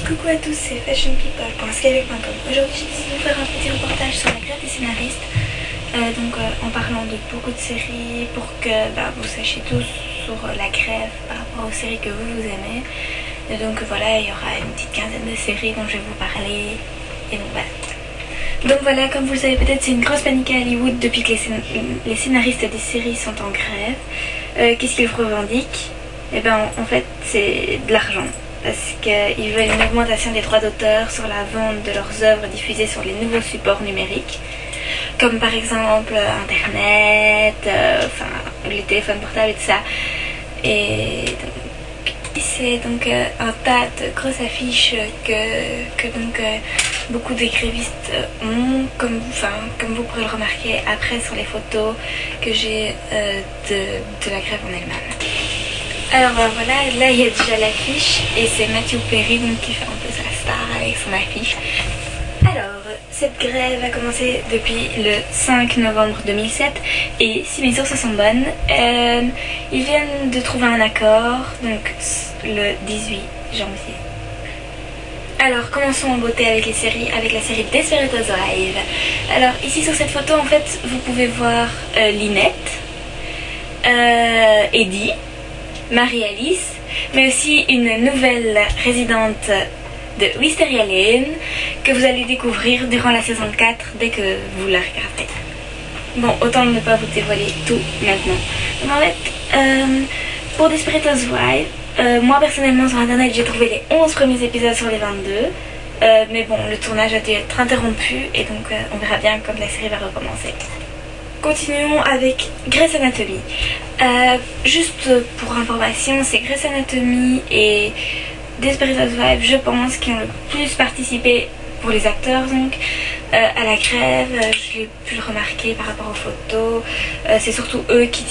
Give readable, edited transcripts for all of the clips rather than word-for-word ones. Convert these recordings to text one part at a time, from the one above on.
Coucou à tous, c'est fashionpeople.skype.com. Aujourd'hui j'ai décidé de vous faire un petit reportage sur la grève des scénaristes, en parlant de beaucoup de séries pour que vous sachiez tous sur la grève par rapport aux séries que vous aimez. Et donc voilà, il y aura une petite quinzaine de séries dont je vais vous parler. Et donc voilà. Donc voilà, comme vous le savez peut-être, c'est une grosse panique à Hollywood depuis que les scénaristes des séries sont en grève. Qu'est-ce qu'ils revendiquent? Eh ben en fait c'est de l'argent. Parce qu'ils veulent une augmentation des droits d'auteur sur la vente de leurs œuvres diffusées sur les nouveaux supports numériques, comme par exemple internet, les téléphones portables et tout ça. Et c'est donc un tas de grosses affiches que beaucoup de grévistes ont, comme vous pourrez le remarquer après sur les photos que j'ai de la grève en elle-même. Alors voilà, là il y a déjà l'affiche et c'est Matthew Perry donc qui fait un peu sa star avec son affiche. Alors, cette grève a commencé depuis le 5 novembre 2007 et si mes sources sont bonnes, ils viennent de trouver un accord, donc le 18 janvier. Alors commençons en beauté avec la série Desperate Housewives. Alors ici sur cette photo en fait vous pouvez voir Lynette, Eddie, Marie-Alice, mais aussi une nouvelle résidente de Wisteria Lane que vous allez découvrir durant la saison 4 dès que vous la regarderez. Bon, autant ne pas vous dévoiler tout maintenant. Donc en fait, pour Desperate Housewives, moi personnellement sur internet j'ai trouvé les 11 premiers épisodes sur les 22. Mais bon, le tournage a dû être interrompu et donc on verra bien quand la série va recommencer. Continuons avec Grey's Anatomy. Juste pour information, c'est Grey's Anatomy et Desperate Housewives, je pense, qui ont le plus participé pour les acteurs donc à la grève. Je l'ai pu le remarquer par rapport aux photos. C'est surtout eux qui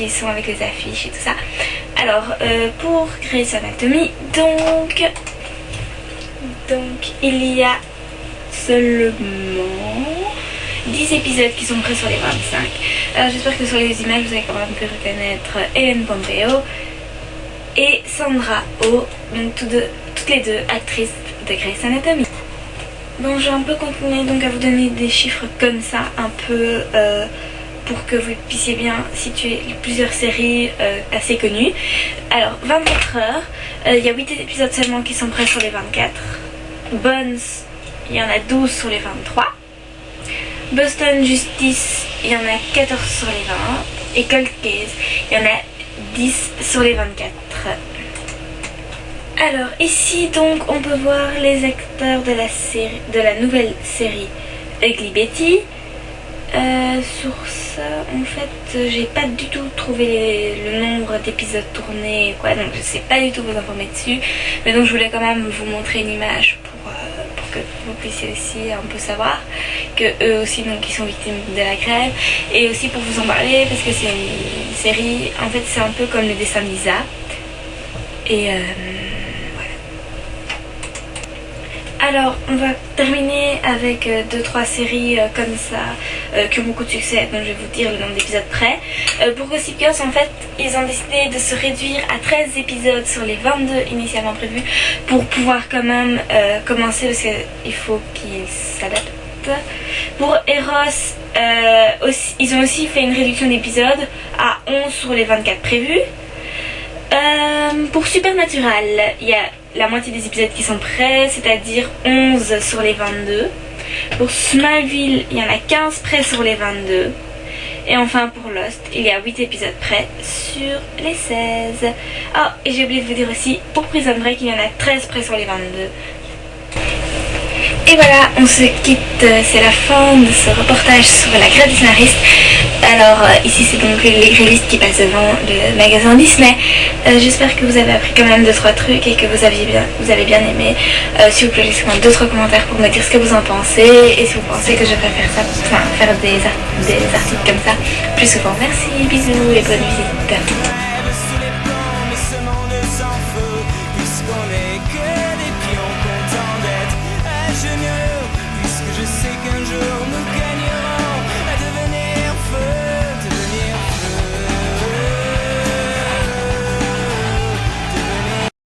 sont avec les affiches et tout ça. Alors pour Grey's Anatomy, donc il y a seulement 10 épisodes qui sont prêts sur les 25. Alors j'espère que sur les images vous avez quand même pu reconnaître Ellen Pompeo et Sandra Oh, donc toutes les deux actrices de Grey's Anatomy. Bon, je vais un peu continuer donc à vous donner des chiffres comme ça, un peu pour que vous puissiez bien situer plusieurs séries assez connues. Alors 24 heures, il y a 8 épisodes seulement qui sont prêts sur les 24. Bones, il y en a 12 sur les 23. Boston Justice, il y en a 14 sur les 20. Et Cold Case, il y en a 10 sur les 24. Alors ici donc on peut voir les acteurs de la nouvelle série Ugly Betty. Sur ça en fait j'ai pas du tout trouvé le nombre d'épisodes tournés quoi, donc je sais pas du tout vous informer dessus, mais donc je voulais quand même vous montrer une image pour que vous puissiez aussi un peu savoir que eux aussi donc ils sont victimes de la grève, et aussi pour vous en parler parce que c'est une série, en fait c'est un peu comme le dessin de Lisa et alors on va terminer avec 2-3 séries comme ça qui ont beaucoup de succès, donc je vais vous dire le nombre d'épisodes près. Pour Gossip Girl en fait ils ont décidé de se réduire à 13 épisodes sur les 22 initialement prévus pour pouvoir quand même commencer, parce qu'il faut qu'ils s'adaptent. Pour Eros, ils ont aussi fait une réduction d'épisodes à 11 sur les 24 prévus. Pour Supernatural, il y a la moitié des épisodes qui sont prêts, c'est-à-dire 11 sur les 22. Pour Smallville, il y en a 15 prêts sur les 22. Et enfin pour Lost, il y a 8 épisodes prêts sur les 16. Oh, et j'ai oublié de vous dire aussi, pour Prison Break, il y en a 13 prêts sur les 22. Et voilà, on se quitte, c'est la fin de ce reportage sur la grève des scénaristes. Alors ici c'est donc les grévistes qui passent devant le magasin Disney. J'espère que vous avez appris quand même 2-3 trucs et que vous avez bien aimé. S'il vous plaît, laissez-moi 2-3 commentaires pour me dire ce que vous en pensez et si vous pensez que je devrais faire des articles comme ça plus souvent. Merci, bisous et bonne visite.